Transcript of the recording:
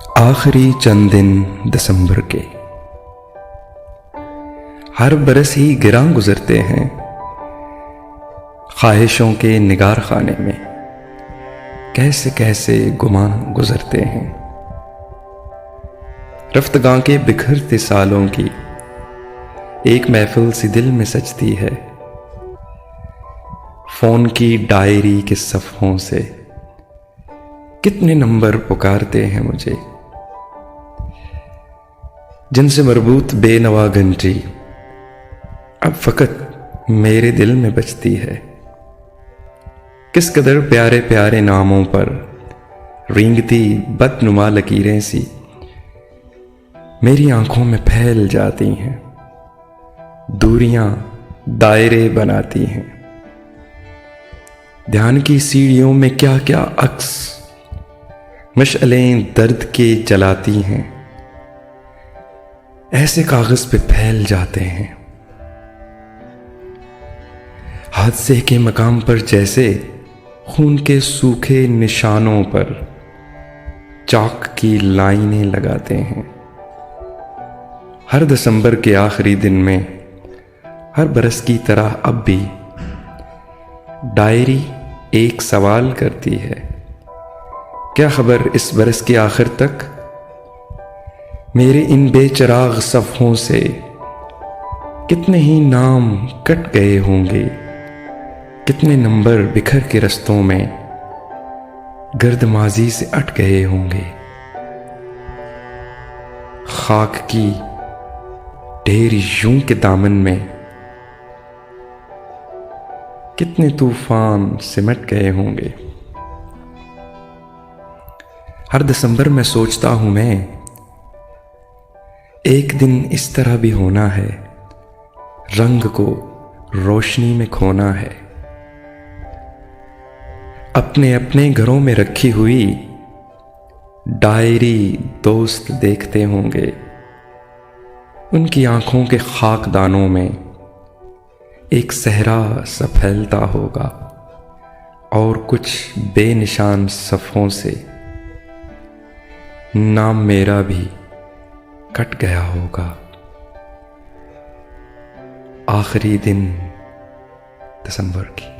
आखिरी चंद दिन दिसंबर के हर बरस ही गिरां गुजरते हैं ख्वाहिशों के निगार खाने में। कैसे कैसे गुमां गुजरते हैं रफ्तगां के बिखरते सालों की एक महफिल सी दिल में सजती है। फोन की डायरी के सफ़ों से कितने नंबर पुकारते हैं मुझे, जिनसे मरबूत बेनवा घंटी अब फकत मेरे दिल में बजती है। किस कदर प्यारे प्यारे नामों पर रेंगती बदनुमा लकीरें सी मेरी आंखों में फैल जाती हैं, दूरियां दायरे बनाती हैं। ध्यान की सीढ़ियों में क्या क्या अक्स मशअलें दर्द के जलाती हैं, ऐसे कागज पे फैल जाते हैं। हादसे के मकाम पर जैसे खून के सूखे निशानों पर चाक की लाइनें लगाते हैं। हर दिसंबर के आखिरी दिन में हर बरस की तरह अब भी डायरी एक सवाल करती है, क्या खबर इस बरस के आखिर तक मेरे इन बेचराग सफ़ों से कितने ही नाम कट गए होंगे, कितने नंबर बिखर के रस्तों में गर्द माजी से अट गए होंगे। खाक की ढेर यूं के दामन में कितने तूफान सिमट गए होंगे। हर दिसंबर में सोचता हूं मैं, एक दिन इस तरह भी होना है, रंग को रोशनी में खोना है। अपने अपने घरों में रखी हुई डायरी दोस्त देखते होंगे, उनकी आंखों के खाकदानों में एक सहरा सा फैलता होगा और कुछ बेनिशान सफ़ों से नाम मेरा भी कट गया होगा। आखिरी दिन दिसंबर की।